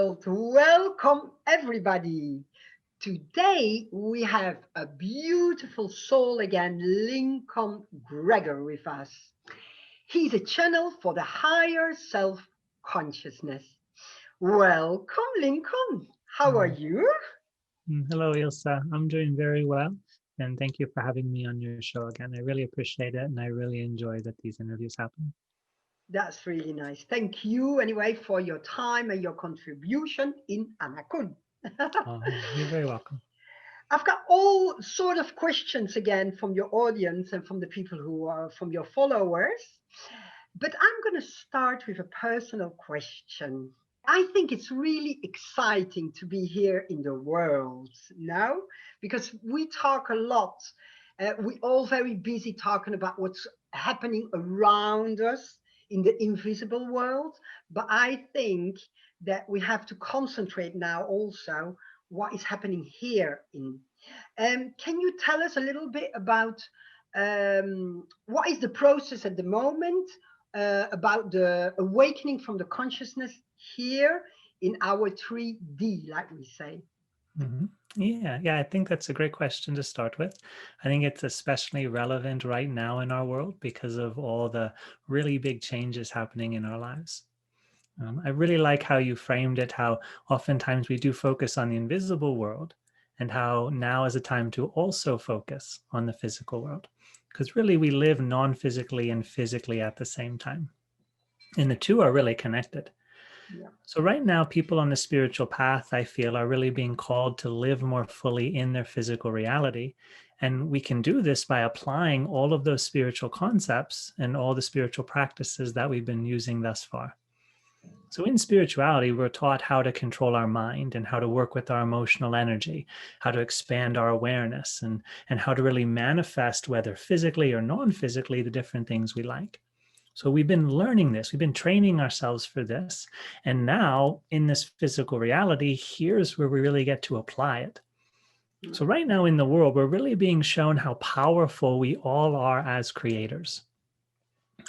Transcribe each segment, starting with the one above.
world. Welcome, everybody. Today, we have a beautiful soul again, Lincoln Gregor, with us. He's a channel for the higher self-consciousness. Welcome, Lincoln. How are you? Hello, Ilsa. I'm doing very well. And thank you for having me on your show again. I really appreciate it. And I really enjoy that these interviews happen. That's really nice. Thank you, anyway, for your time and your contribution in AnaAkun. You're very welcome. I've got all sort of questions again from your audience and from the people who are from your followers. But I'm going to start with a personal question. I think it's really exciting to be here in the world now, because we talk a lot. We're all very busy talking about what's happening around us in the invisible world. But I think that we have to concentrate now also what is happening here in. Can you tell us a little bit about what is the process at the moment about the awakening from the consciousness here in our 3D, like we say? Yeah, I think that's a great question to start with. I think it's especially relevant right now in our world because of all the really big changes happening in our lives. I really like how you framed it, how oftentimes we do focus on the invisible world and how now is a time to also focus on the physical world. Because really we live non-physically and physically at the same time. And the two are really connected. Yeah. So right now, people on the spiritual path, I feel, are really being called to live more fully in their physical reality. And we can do this by applying all of those spiritual concepts and all the spiritual practices that we've been using thus far. So in spirituality, we're taught how to control our mind and how to work with our emotional energy, how to expand our awareness, and how to really manifest, whether physically or non-physically, the different things we like. So we've been learning this, we've been training ourselves for this. And now in this physical reality, here's where we really get to apply it. So right now in the world, we're really being shown how powerful we all are as creators.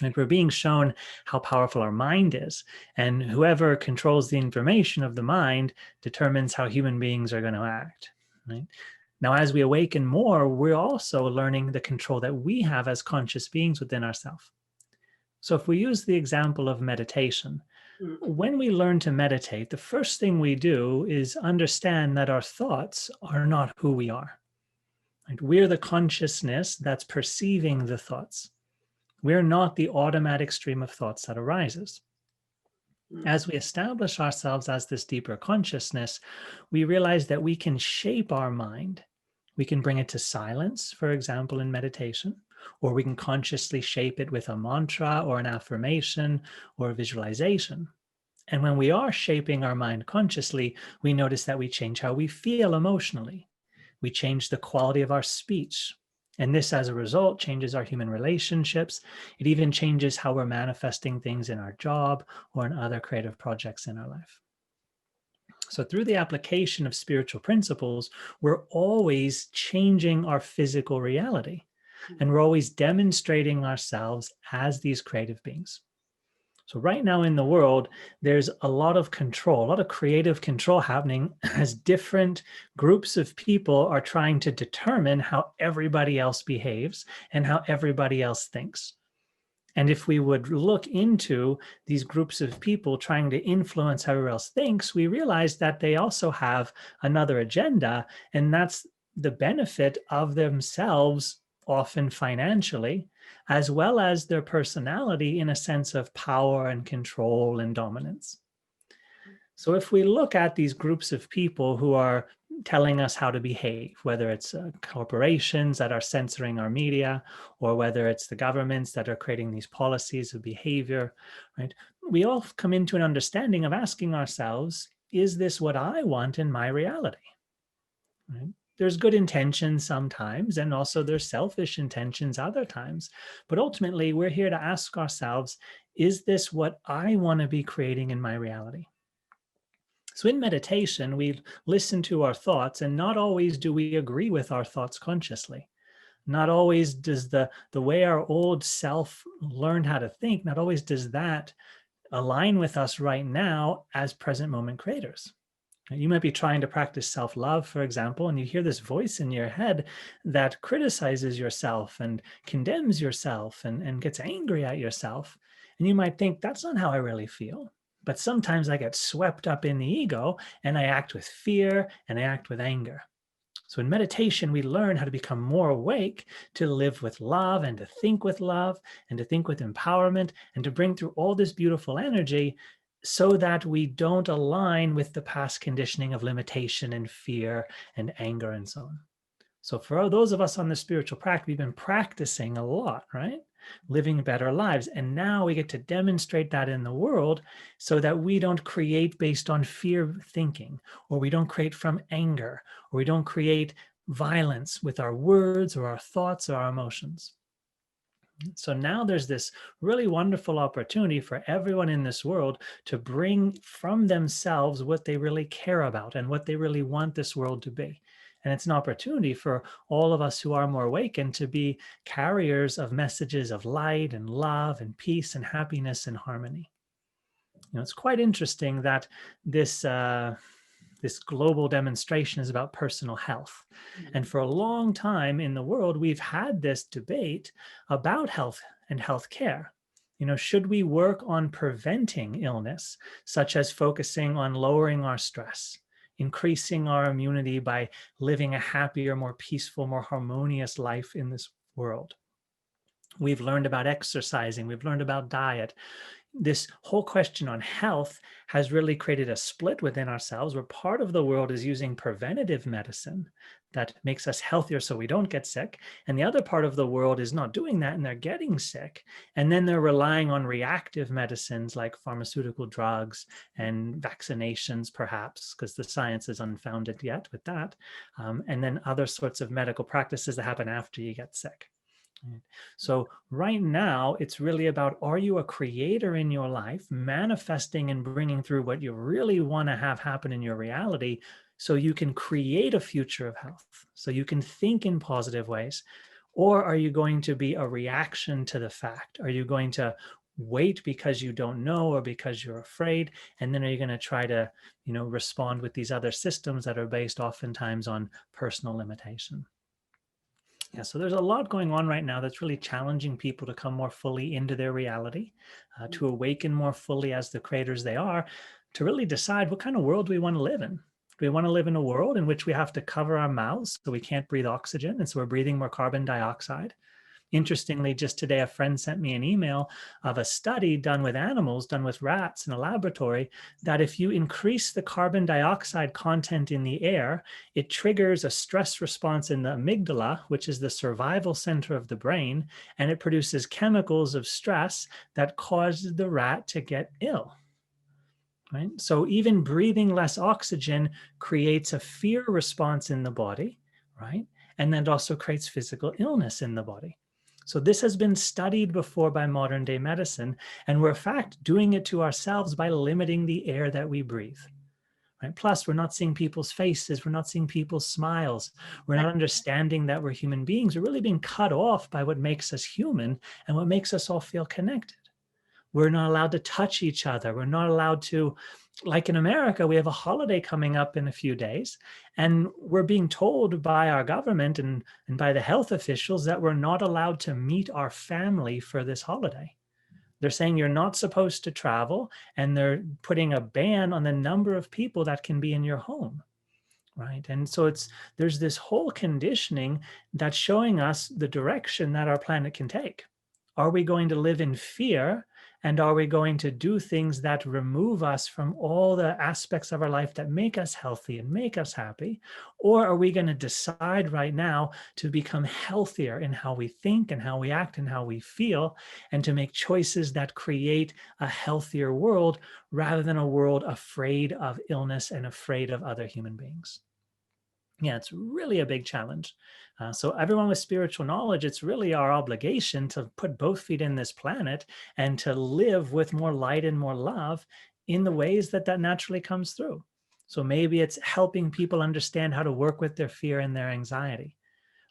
And we're being shown how powerful our mind is. And whoever controls the information of the mind determines how human beings are going to act. Right? Now, as we awaken more, we're also learning the control that we have as conscious beings within ourselves. So if we use the example of meditation, when we learn to meditate, the first thing we do is understand that our thoughts are not who we are. Right? We're the consciousness that's perceiving the thoughts. We're not the automatic stream of thoughts that arises. As we establish ourselves as this deeper consciousness, we realize that we can shape our mind. We can bring it to silence, for example, in meditation, or we can consciously shape it with a mantra or an affirmation or a visualization. And when we are shaping our mind consciously, we notice that we change how we feel emotionally. We change the quality of our speech. And this, as a result, changes our human relationships. It even changes how we're manifesting things in our job or in other creative projects in our life. So through the application of spiritual principles, we're always changing our physical reality. And we're always demonstrating ourselves as these creative beings. So right now in the world, there's a lot of control, a lot of creative control happening as different groups of people are trying to determine how everybody else behaves and how everybody else thinks. And if we would look into these groups of people trying to influence how everyone else thinks, we realize that they also have another agenda, and that's the benefit of themselves, often financially, as well as their personality in a sense of power and control and dominance. So if we look at these groups of people who are telling us how to behave, whether it's corporations that are censoring our media, or whether it's the governments that are creating these policies of behavior, right? We all come into an understanding of asking ourselves, is this what I want in my reality? Right? There's good intentions sometimes, and also there's selfish intentions other times. But ultimately, we're here to ask ourselves, is this what I want to be creating in my reality? So in meditation, we listen to our thoughts, and not always do we agree with our thoughts consciously. Not always does the way our old self learned how to think, not always does that align with us right now as present moment creators. You might be trying to practice self-love, for example, and you hear this voice in your head that criticizes yourself and condemns yourself and gets angry at yourself. And you might think, that's not how I really feel. But sometimes I get swept up in the ego and I act with fear and I act with anger. So in meditation, we learn how to become more awake, to live with love and to think with love and to think with empowerment and to bring through all this beautiful energy so that we don't align with the past conditioning of limitation and fear and anger and so on. So for those of us on the spiritual practice, we've been practicing a lot, right? Living better lives. And now we get to demonstrate that in the world so that we don't create based on fear thinking, or we don't create from anger, or we don't create violence with our words or our thoughts or our emotions. So now there's this really wonderful opportunity for everyone in this world to bring from themselves what they really care about and what they really want this world to be. And it's an opportunity for all of us who are more awakened to be carriers of messages of light and love and peace and happiness and harmony. It's quite interesting that this global demonstration is about personal health. And for a long time in the world, we've had this debate about health and healthcare. Should we work on preventing illness, such as focusing on lowering our stress, increasing our immunity by living a happier, more peaceful, more harmonious life in this world? We've learned about exercising, we've learned about diet. This whole question on health has really created a split within ourselves where part of the world is using preventative medicine that makes us healthier so we don't get sick. And the other part of the world is not doing that and they're getting sick. And then they're relying on reactive medicines like pharmaceutical drugs and vaccinations, perhaps, because the science is unfounded yet with that. And then other sorts of medical practices that happen after you get sick. So right now, it's really about, are you a creator in your life, manifesting and bringing through what you really want to have happen in your reality so you can create a future of health, so you can think in positive ways? Or are you going to be a reaction to the fact? Are you going to wait because you don't know or because you're afraid? And then are you going to try to, respond with these other systems that are based oftentimes on personal limitation? Yeah, so there's a lot going on right now that's really challenging people to come more fully into their reality, to awaken more fully as the creators they are, to really decide what kind of world we want to live in. Do we want to live in a world in which we have to cover our mouths so we can't breathe oxygen, and so we're breathing more carbon dioxide? Interestingly, just today, a friend sent me an email of a study done with animals, done with rats in a laboratory, that if you increase the carbon dioxide content in the air, it triggers a stress response in the amygdala, which is the survival center of the brain, and it produces chemicals of stress that cause the rat to get ill. Right? So even breathing less oxygen creates a fear response in the body, right? And then it also creates physical illness in the body. So this has been studied before by modern day medicine, and we're in fact doing it to ourselves by limiting the air that we breathe. Right? Plus, we're not seeing people's faces, we're not seeing people's smiles, we're not understanding that we're human beings. We're really being cut off by what makes us human and what makes us all feel connected. We're not allowed to touch each other. We're not allowed to, like in America, we have a holiday coming up in a few days, and we're being told by our government and by the health officials that we're not allowed to meet our family for this holiday. They're saying you're not supposed to travel, and they're putting a ban on the number of people that can be in your home. Right. And so there's this whole conditioning that's showing us the direction that our planet can take. Are we going to live in fear? And are we going to do things that remove us from all the aspects of our life that make us healthy and make us happy? Or are we going to decide right now to become healthier in how we think and how we act and how we feel, and to make choices that create a healthier world rather than a world afraid of illness and afraid of other human beings? Yeah, it's really a big challenge. So everyone with spiritual knowledge, it's really our obligation to put both feet in this planet and to live with more light and more love in the ways that naturally comes through. So maybe it's helping people understand how to work with their fear and their anxiety.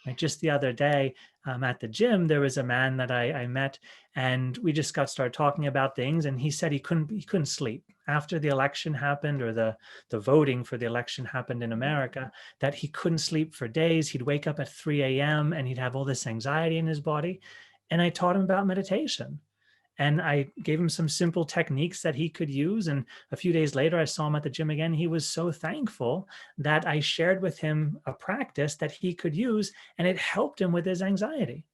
Right? Just the other day at the gym, there was a man that I met, and we just started talking about things. And he said he couldn't sleep after the election happened, or the voting for the election happened in America. That he couldn't sleep for days. He'd wake up at 3 a.m. and he'd have all this anxiety in his body. And I taught him about meditation. And I gave him some simple techniques that he could use. And a few days later, I saw him at the gym again. He was so thankful that I shared with him a practice that he could use, and it helped him with his anxiety.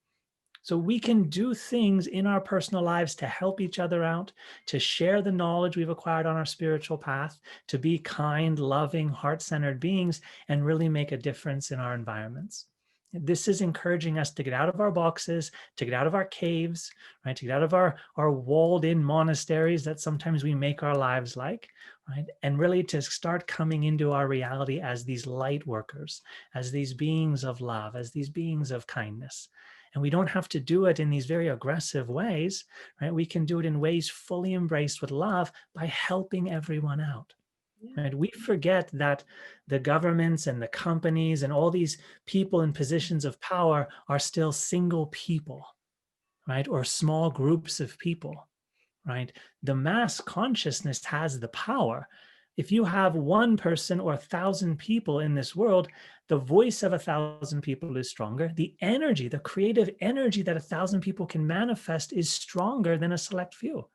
So we can do things in our personal lives to help each other out, to share the knowledge we've acquired on our spiritual path, to be kind, loving, heart-centered beings, and really make a difference in our environments. This is encouraging us to get out of our boxes, to get out of our caves, right? To get out of our walled-in monasteries that sometimes we make our lives like, right? And really to start coming into our reality as these light workers, as these beings of love, as these beings of kindness. And we don't have to do it in these very aggressive ways, right? We can do it in ways fully embraced with love by helping everyone out. Right? We forget that the governments and the companies and all these people in positions of power are still single people, right? Or small groups of people, right? The mass consciousness has the power. If you have one person or 1,000 people in this world, the voice of 1,000 people is stronger. The energy, the creative energy that 1,000 people can manifest is stronger than a select few.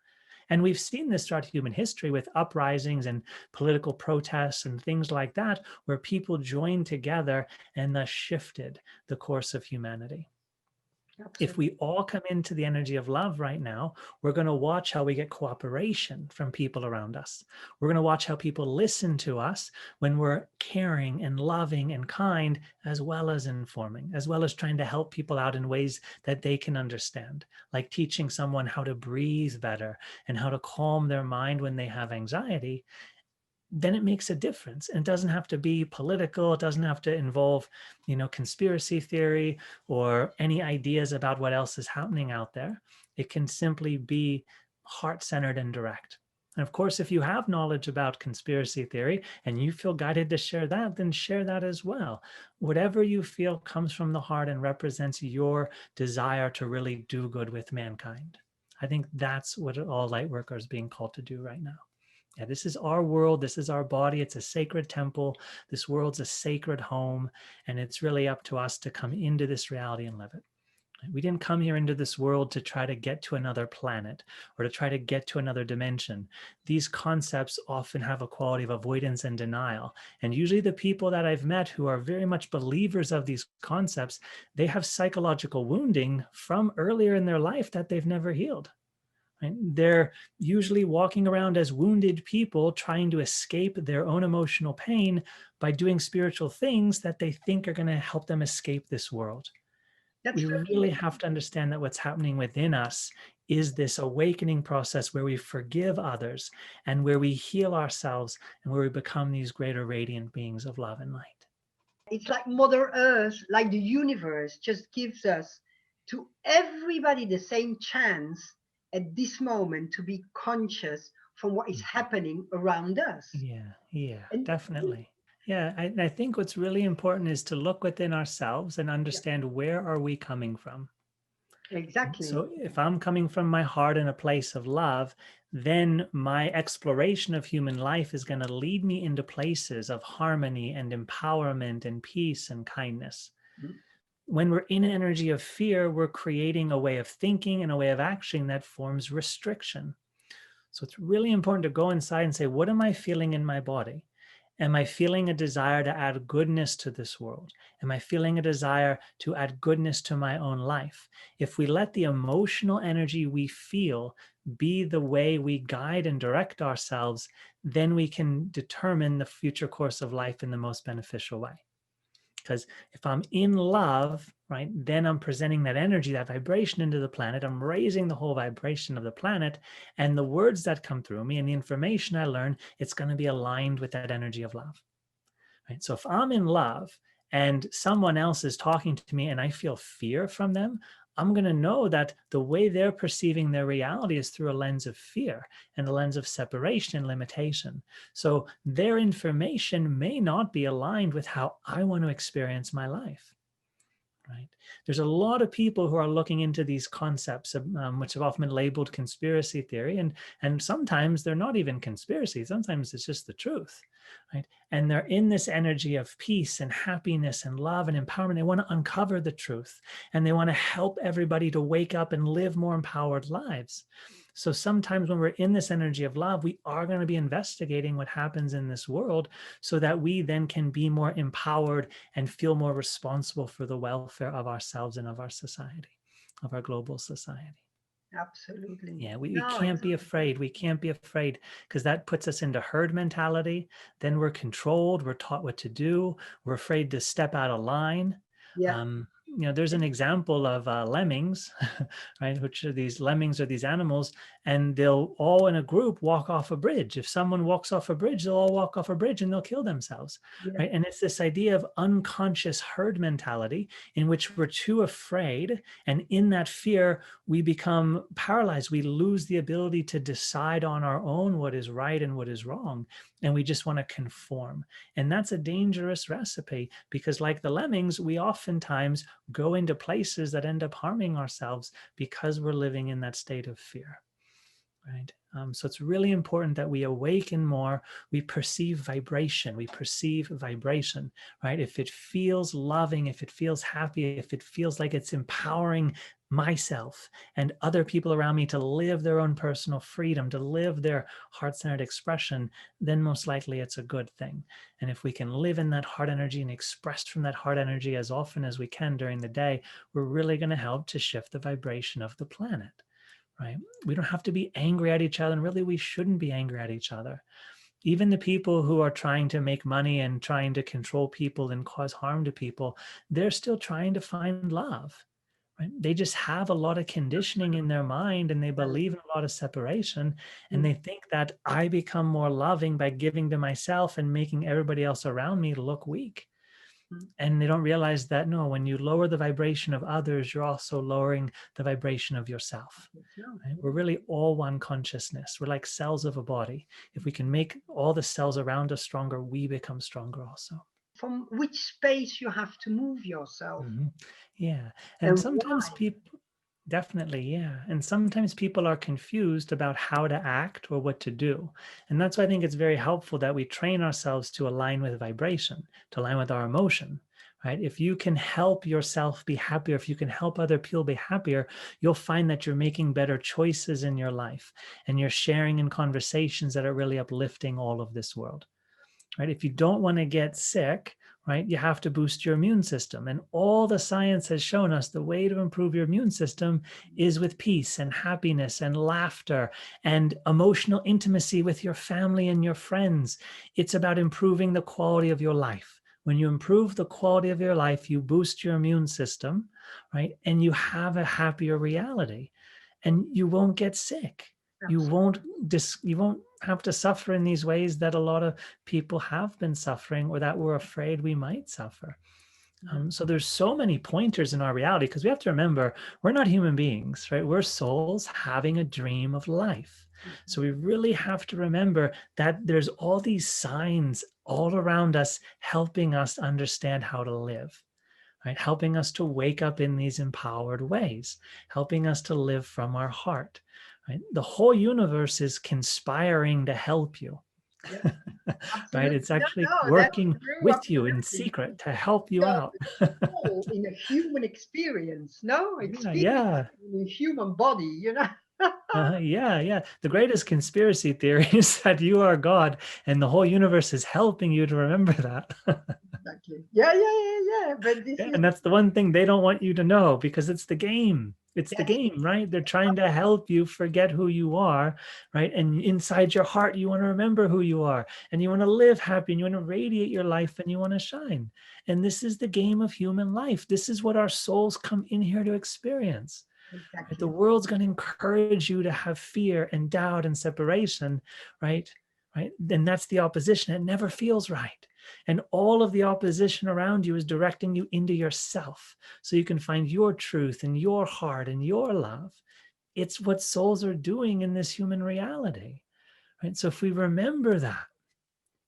And we've seen this throughout human history with uprisings and political protests and things like that, where people joined together and thus shifted the course of humanity. Absolutely. If we all come into the energy of love right now, we're going to watch how we get cooperation from people around us. We're going to watch how people listen to us when we're caring and loving and kind, as well as informing, as well as trying to help people out in ways that they can understand, like teaching someone how to breathe better and how to calm their mind when they have anxiety. Then it makes a difference. And it doesn't have to be political. It doesn't have to involve, conspiracy theory or any ideas about what else is happening out there. It can simply be heart-centered and direct. And of course, if you have knowledge about conspiracy theory and you feel guided to share that, then share that as well. Whatever you feel comes from the heart and represents your desire to really do good with mankind. I think that's what all light workers are being called to do right now. Yeah, this is our world. This is our body. It's a sacred temple. This world's a sacred home. And it's really up to us to come into this reality and live it. We didn't come here into this world to try to get to another planet or to try to get to another dimension. These concepts often have a quality of avoidance and denial. And usually the people that I've met who are very much believers of these concepts, they have psychological wounding from earlier in their life that they've never healed. Right? They're usually walking around as wounded people trying to escape their own emotional pain by doing spiritual things that they think are going to help them escape this world. We really have to understand that what's happening within us is this awakening process where we forgive others and where we heal ourselves and where we become these greater radiant beings of love and light. It's like Mother Earth, like the universe, just gives us to everybody the same chance at this moment to be conscious from what is happening around us. Yeah, And definitely. Yeah, I think what's really important is to look within ourselves and understand where are we coming from. exactly. So if I'm coming from my heart in a place of love, then my exploration of human life is going to lead me into places of harmony and empowerment and peace and kindness. Mhm. When we're in an energy of fear, we're creating a way of thinking and a way of acting that forms restriction. So it's really important to go inside and say, what am I feeling in my body? Am I feeling a desire to add goodness to this world? Am I feeling a desire to add goodness to my own life? If we let the emotional energy we feel be the way we guide and direct ourselves, then we can determine the future course of life in the most beneficial way. Because if I'm in love, right, then I'm presenting that energy, that vibration into the planet. I'm raising the whole vibration of the planet. And the words that come through me and the information I learn, it's going to be aligned with that energy of love. Right? So if I'm in love and someone else is talking to me and I feel fear from them, I'm going to know that the way they're perceiving their reality is through a lens of fear and a lens of separation and limitation. So their information may not be aligned with how I want to experience my life. right? There's a lot of people who are looking into these concepts, which have often been labeled conspiracy theory, and sometimes they're not even conspiracy. Sometimes it's just the truth, right? And they're in this energy of peace and happiness and love and empowerment. They want to uncover the truth, and they want to help everybody to wake up and live more empowered lives. So sometimes when we're in this energy of love, we are going to be investigating what happens in this world so that we then can be more empowered and feel more responsible for the welfare of ourselves and of our society, of our global society. Absolutely. Yeah, we No, can't be afraid. We can't be afraid, because that puts us into herd mentality. Then we're controlled. We're taught what to do. We're afraid to step out of line. yeah, There's an example of lemmings, right? Which are these lemmings are these animals, and they'll all in a group walk off a bridge. If someone walks off a bridge, they'll all walk off a bridge and they'll kill themselves, yeah, right? And it's this idea of unconscious herd mentality in which we're too afraid. And in that fear, we become paralyzed. We lose the ability to decide on our own what is right and what is wrong. And we just want to conform. And that's a dangerous recipe, because like the lemmings, we oftentimes go into places that end up harming ourselves because we're living in that state of fear, right? So it's really important that we awaken more. We perceive vibration. Right? If it feels loving, if it feels happy, if it feels like it's empowering myself and other people around me to live their own personal freedom, to live their heart-centered expression, then most likely it's a good thing. And if we can live in that heart energy and express from that heart energy as often as we can during the day, we're really going to help to shift the vibration of the planet. Right? We don't have to be angry at each other, and really we shouldn't be angry at each other. Even the people who are trying to make money and trying to control people and cause harm to people, they're still trying to find love. Right? They just have a lot of conditioning in their mind, and they believe in a lot of separation, and they think that I become more loving by giving to myself and making everybody else around me look weak. And they don't realize that, no, when you lower the vibration of others, you're also lowering the vibration of yourself. Right? We're really all one consciousness. We're like cells of a body. If we can make all the cells around us stronger, we become stronger also. From which space you have to move yourself. Yeah. And sometimes people, definitely, yeah. And sometimes people are confused about how to act or what to do. And that's why I think it's very helpful that we train ourselves to align with vibration, to align with our emotion, right? If you can help yourself be happier, if you can help other people be happier, you'll find that you're making better choices in your life, and you're sharing in conversations that are really uplifting all of this world, right? If you don't want to get sick, right, you have to boost your immune system. And all the science has shown us the way to improve your immune system is with peace and happiness and laughter and emotional intimacy with your family and your friends. It's about improving the quality of your life. When you improve the quality of your life, you boost your immune system, right? And you have a happier reality, and you won't get sick. You won't have to suffer in these ways that a lot of people have been suffering, or that we're afraid we might suffer. So there's so many pointers in our reality, because we have to remember we're not human beings, right? We're souls having a dream of life. So we really have to remember that there's all these signs all around us helping us understand how to live. Right? Helping us to wake up in these empowered ways, helping us to live from our heart. Right? The whole universe is conspiring to help you. Yeah, Right? It's actually no, working true, with you in absolutely. secret to help you out. All in a human experience, no? Yeah. In a human body, you know? Yeah. The greatest conspiracy theory is that you are God, and the whole universe is helping you to remember that. Exactly. Yeah. But this is And that's the one thing they don't want you to know, because it's the game. It's the game, right? They're trying to help you forget who you are, right? And inside your heart, you want to remember who you are, and you want to live happy, and you want to radiate your life, and you want to shine. And this is the game of human life. This is what our souls come in here to experience. exactly. The world's going to encourage you to have fear and doubt and separation, right? Then that's the opposition. It never feels right. And all of the opposition around you is directing you into yourself, so you can find your truth and your heart and your love. It's what souls are doing in this human reality, right? So if we remember that,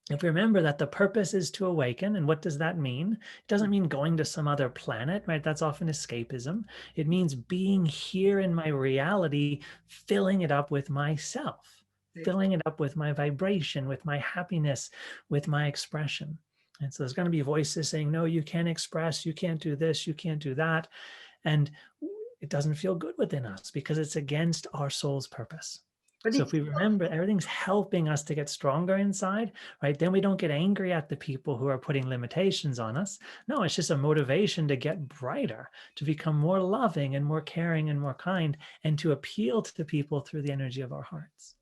if we remember that the purpose is to awaken, and what does that mean? It doesn't mean going to some other planet, right? That's often escapism. It means being here in my reality, filling it up with myself, filling it up with my vibration, with my happiness, with my expression. And so there's going to be voices saying, no, you can't express, you can't do this, you can't do that. And it doesn't feel good within us because it's against our soul's purpose. But So it's if we remember everything's helping us to get stronger inside, right, then we don't get angry at the people who are putting limitations on us. No, it's just a motivation to get brighter, to become more loving and more caring and more kind, and to appeal to the people through the energy of our hearts.